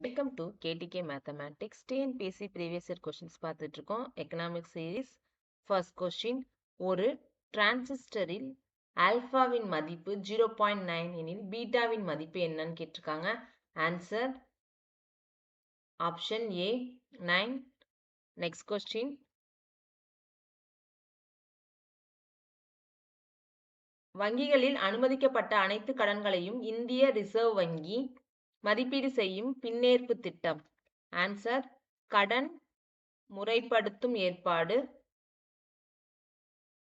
Welcome to KDK mathematics TNPSC previous year questions பார்த்துட்டு இருக்கோம். Economic series. First question, ஒரு டிரான்சிஸ்டரில் ஆல்பாவின் மதிப்பு 0.9 எனில் பீட்டாவின் மதிப்பு என்னன்னு கேட்டிருக்காங்க. Answer option A 9. Next question, வங்கிகளில் அனுமதிக்கப்பட்ட அனைத்து கடன்களையும் இந்திய ரிசர்வ் வங்கி மதிப்பீடு செய்யும் பின்னேற்பு திட்டம். ஆன்சர் கடன் முறைப்படுத்தும் ஏற்பாடு.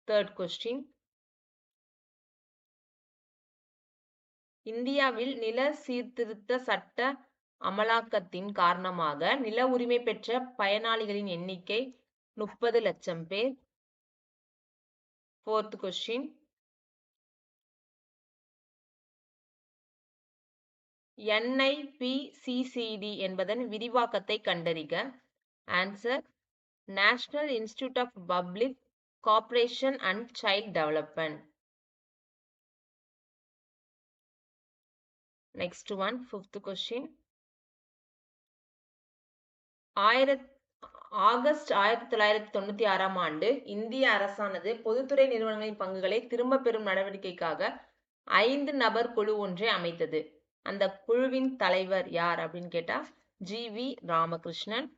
தேர்ட் கொஸ்டின், இந்தியாவில் நில சீர்திருத்த சட்ட அமலாக்கத்தின் காரணமாக நில உரிமை பெற்ற பயனாளிகளின் எண்ணிக்கை 30 லட்சம் பேர். ஃபோர்த் கொஸ்டின், NIPCCD என்பதன் விரிவாக்கத்தை கண்டறிக. Answer National Institute of Public Cooperation and Child Development. Next one, fifth question, August 1996ஆம் ஆண்டு இந்திய அரசானது பொதுத்துறை நிறுவனங்களின் பங்குகளை திரும்ப பெறும் நடவடிக்கைக்காக 5 நபர் குழு ஒன்றை அமைத்தது. அந்த குழுவின் தலைவர் யார் அப்படின்னு கேட்டா GV ராமகிருஷ்ணன்.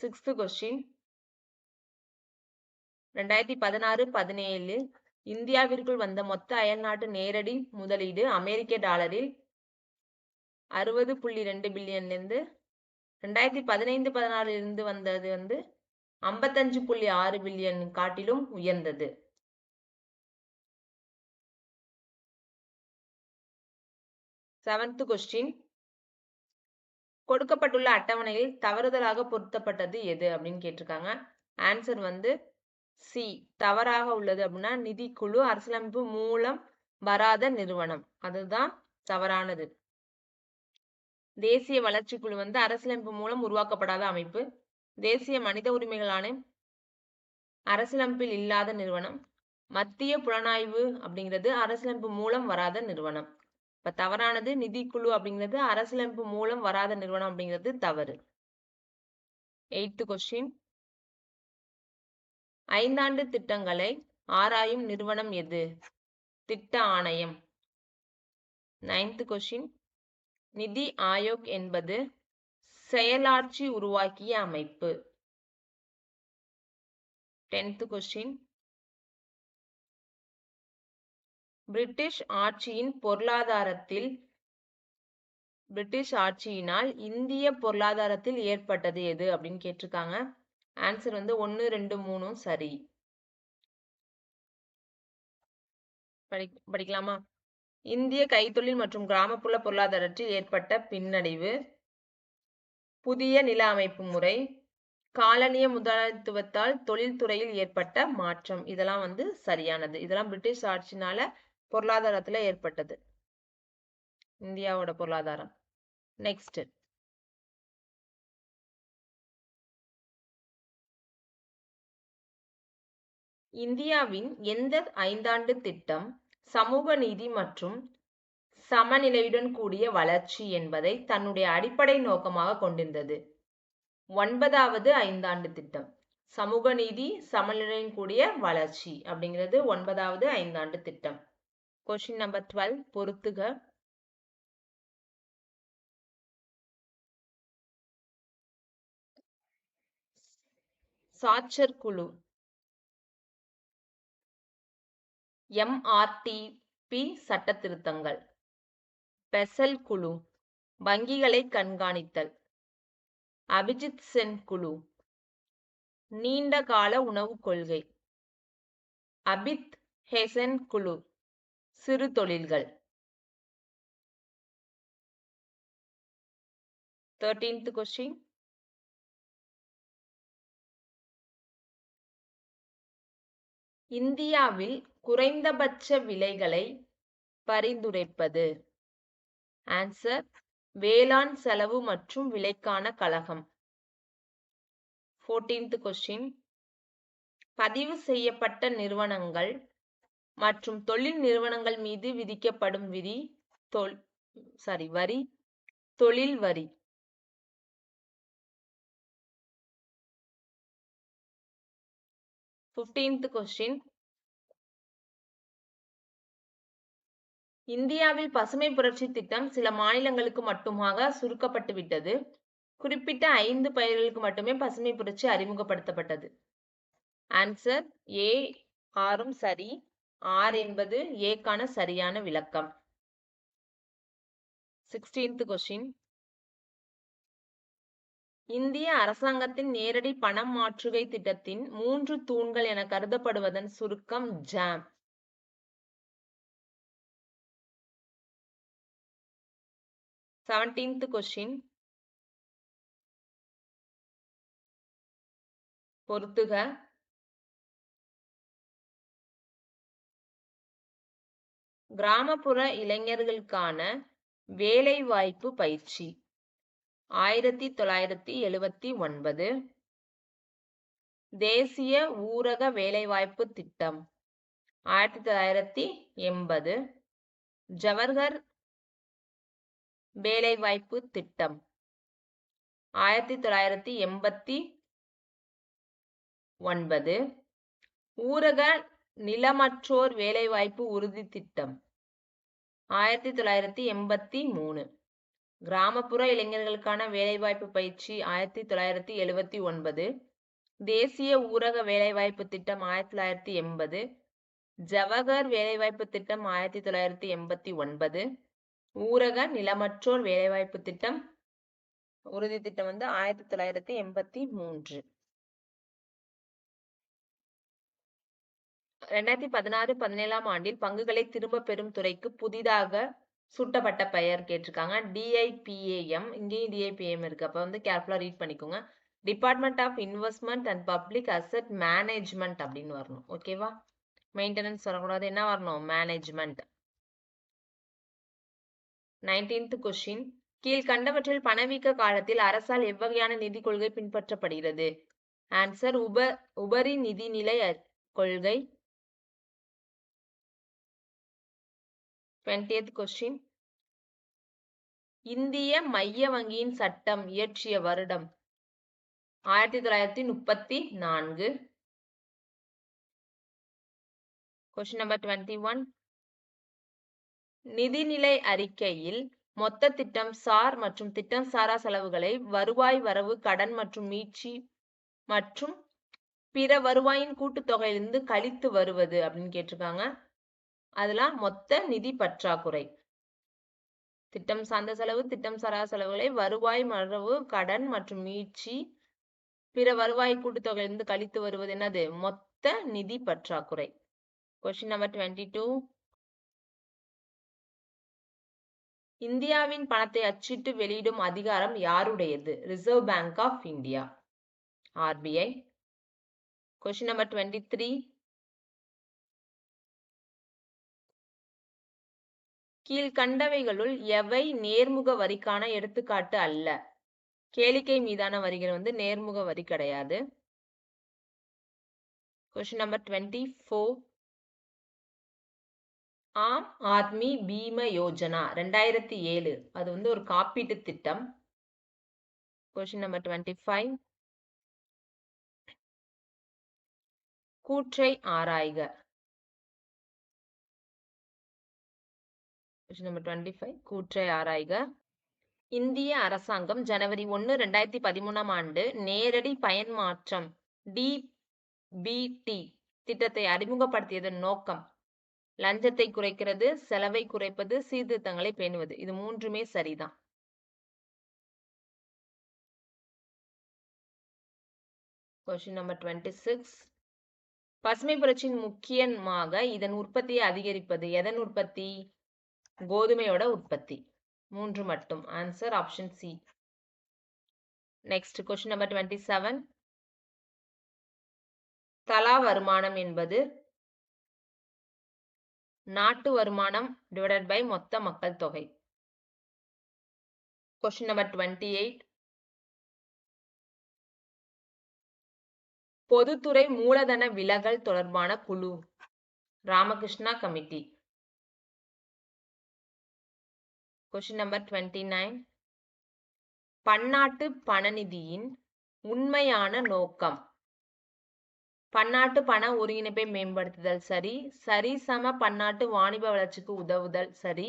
சிக்ஸ்த் கொஸ்டின், 2016-17 இந்தியாவிற்குள் வந்த மொத்த அயல்நாட்டு நேரடி முதலீடு அமெரிக்க டாலரில் 60.2 பில்லியன்லேருந்து 2015-16 இருந்து வந்தது 55.6 பில்லியன் காட்டிலும் உயர்ந்தது. செவன்த் கொஸ்டின், கொடுக்கப்பட்டுள்ள அட்டவணையில் தவறுதலாக பொருத்தப்பட்டது எது அப்படின்னு கேட்டிருக்காங்க. ஆன்சர் சி, தவறாக உள்ளது அப்படின்னா நிதிக்குழு அரசியலமைப்பு மூலம் வராத நிறுவனம், அதுதான் தவறானது. தேசிய வளர்ச்சி குழு அரசியலமைப்பு மூலம் உருவாக்கப்படாத அமைப்பு. தேசிய மனித உரிமைகள் ஆணையம் அரசியலமைப்பில் இல்லாத நிறுவனம். மத்திய புலனாய்வு அப்படிங்கிறது அரசியலமைப்பு மூலம் வராத நிறுவனம். இப்ப தவறானது நிதிக்குழு அப்படிங்கிறது அரசியலமைப்பு மூலம் வராத நிறுவனம் அப்படிங்கிறது தவறு. எய்த் கொஸ்டின், 5 ஆண்டு திட்டங்களை ஆராயும் நிறுவனம் எது? திட்ட ஆணையம். நைன்த் கொஸ்டின், நிதி ஆயோக் என்பது செயலாட்சி உருவாக்கிய அமைப்பு. 10th கொஸ்டின், பிரிட்டிஷ் ஆட்சியினால் இந்திய பொருளாதாரத்தில் ஏற்பட்டது எது அப்படின்னு கேட்டிருக்காங்க. ஆன்சர் 1, 2, 3 சரி. படிக்கலாமா? இந்திய கைத்தொழில் மற்றும் கிராமப்புற பொருளாதாரத்தில் ஏற்பட்ட பின்னடைவு, புதிய நில அமைப்பு முறை, காலனிய முதலாளித்துவத்தால் தொழில்துறையில் ஏற்பட்ட மாற்றம், இதெல்லாம் சரியானது. இதெல்லாம் பிரிட்டிஷ் ஆட்சினால பொருளாதாரத்துல ஏற்பட்டது, இந்தியாவோட பொருளாதாரம். நெக்ஸ்ட், இந்தியாவின் எந்த 5 ஆண்டு திட்டம் சமூக நீதி மற்றும் சமநிலையுடன் கூடிய வளர்ச்சி என்பதை தன்னுடைய அடிப்படை நோக்கமாக கொண்டிருந்தது? 9வது 5 ஆண்டு திட்டம். சமூக நீதி சமநிலையுடன் கூடிய வளர்ச்சி அப்படிங்கிறது 9வது 5 ஆண்டு திட்டம். கொஸ்டின் நம்பர் 12 பொறுத்துக. சாட்சர் குழு, MRTP சட்ட திருத்தங்கள், பெசல் குழு வங்கிகளை கண்காணித்தல், அபிஜித் சென் குழு நீண்ட கால உணவு கொள்கை, அபித் ஹேசன் குழு சிறு தொழில்கள். 13th கொஸ்டின், இந்தியாவில் குறைந்தபட்ச விலைகளை பரிந்துரைப்பது? ஆன்சர் வேளாண் செலவு மற்றும் விலைக்கான கழகம். 14th கொஸ்டின், பதிவு செய்யப்பட்ட நிறுவனங்கள் மற்றும் தொழில் நிறுவனங்கள் மீது விதிக்கப்படும் வரி தொழில் வரி. 15th question. இந்தியாவில் பசுமை புரட்சி திட்டம் சில மாநிலங்களுக்கு மட்டுமாக சுருக்கப்பட்டு விட்டது. குறிப்பிட்ட 5 பயிர்களுக்கு மட்டுமே பசுமை புரட்சி அறிமுகப்படுத்தப்பட்டது. ஆன்சர் ஏ 6ம் சரி. 6 என்பது ஏக்கான சரியான விளக்கம். 16th question. இந்திய அரசாங்கத்தின் நேரடி பணம் மாற்றுகை திட்டத்தின் 3 தூண்கள் என கருதப்படுவதன் சுருக்கம் ஜாம். 17th question. பொறுத்துக. கிராமப்புற இளைஞர்களுக்கான வேலைவாய்ப்பு பயிற்சி 1979. தேசிய ஊரக வேலைவாய்ப்பு திட்டம் 1980. ஜவஹர் வேலைவாய்ப்பு திட்டம் 1989. ஊரக நிலமற்றோர் வேலைவாய்ப்பு உறுதி திட்டம் 1983. கிராமப்புற இளைஞர்களுக்கான வேலைவாய்ப்பு பயிற்சி 1979. தேசிய ஊரக வேலைவாய்ப்பு திட்டம் 1980. ஜவஹர் வேலைவாய்ப்பு திட்டம் 1989. ஊரக நிலமற்றோர் வேலைவாய்ப்பு திட்டம் உறுதி திட்டம் 1983. 2016-17 ஆண்டில் பங்குகளை திரும்ப பெறும் துறைக்கு புதிதாக சூட்டப்பட்ட பெயர் கேட்டிருக்காங்க. DIPAM. இங்கேயும் DIPAM இருக்கு. அப்ப கேர்ஃபுல்லா ரீட் பண்ணிக்கோங்க. Department of Investment and Public Asset Management அப்படின்னு வரணும். ஓகேவா? மெயின்டெனன்ஸ் வரக்கூடாது. என்ன வரணும்? மேனேஜ்மெண்ட். 19th question. கீழ்கண்டவற்றில் பணவீக்க காலத்தில் அரசால் எவ்வகையான நிதி கொள்கை பின்பற்றப்படுகிறது? ஆன்சர் உபரி நிதிநிலை கொள்கை. 20th question. இந்திய மைய வங்கியின் சட்டம் இயற்றிய வருடம் 1934. Question number 21. நிதிநிலை அறிக்கையில் மொத்த திட்டம் சார் மற்றும் திட்டம் சாரா செலவுகளை வருவாய் வரவு கடன் மற்றும் மீட்சி மற்றும் பிற வருவாயின் கூட்டுத்தொகையிலிருந்து கழித்து வருவது அப்படின்னு கேட்டிருக்காங்க. அதெல்லாம் மொத்த நிதி பற்றாக்குறை. திட்டம் சார்ந்த செலவு திட்டம் சாரா செலவுகளை வருவாய் வரவு கடன் மற்றும் மீட்சி பிற வருவாய் கூட்டுத்தொகையிலிருந்து கழித்து வருவது என்னது? மொத்த நிதி பற்றாக்குறை. Question number 22. இந்தியாவின் பணத்தை அச்சிட்டு வெளியிடும் அதிகாரம் யாருடையது? Reserve bank of India, RBI. Question number 23. கீழ்கண்டவைகளுள் எவை நேர்முக வரிக்கான எடுத்துக்காட்டு அல்ல? கேளிக்கை மீதான வரிகள் நேர்முக வரி கிடையாது. Question number 24. ஆம் ஆத்மி பீம யோஜனா 2007 அது ஒரு காப்பீட்டு திட்டம். Question number 25. கூற்றை ஆராய்க. Question number 25. கூற்றை ஆராய்க. இந்திய அரசாங்கம் ஜனவரி 1, 2013 ஆண்டு நேரடி பயன் மாற்றம் DBT திட்டத்தை அறிமுகப்படுத்தியதன் நோக்கம் லஞ்சத்தை குறைக்கிறது, செலவை குறைப்பது, சீர்திருத்தங்களை பேணுவது. இது மூன்றுமே சரிதான். Question number 26. பசுமை புரட்சியின் முக்கியமாக இதன் உற்பத்தியை அதிகரிப்பது. எதன் உற்பத்தி? கோதுமையோட உற்பத்தி. 3 மட்டும். Answer option C. Next question number 27. தலா வருமானம் என்பது நாட்டு வருமானம் டிவைடட் பை மொத்த மக்கள் தொகை. Question number 28. பொதுத்துறை மூலதன விலகல் தொடர்பான குழு. ராமகிருஷ்ணா கமிட்டி. Question number 29. பன்னாட்டு பணநிதியின் உண்மையான நோக்கம். பன்னாட்டு பண ஒருங்கிணைப்பை மேம்படுத்துதல் சரி, சரிசம பன்னாட்டு வாணிப வளர்ச்சிக்கு உதவுதல் சரி,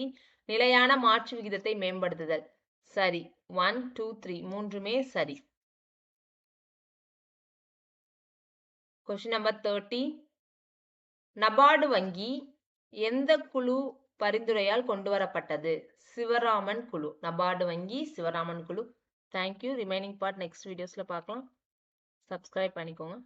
நிலையான மாற்று விகிதத்தை மேம்படுத்துதல் சரி. 1, 2, 3 மூன்றுமே சரி. Question number 30. நபார்டு வங்கி எந்த குழு பரிந்துரையால் கொண்டு வரப்பட்டது? சிவராமன் குழு. நபார்டு வங்கி சிவராமன் குழு. தேங்க்யூ. ரிமைனிங் பார்ட் நெக்ஸ்ட் வீடியோஸ்ல பார்க்கலாம். சப்ஸ்கிரைப் பண்ணிக்கோங்க.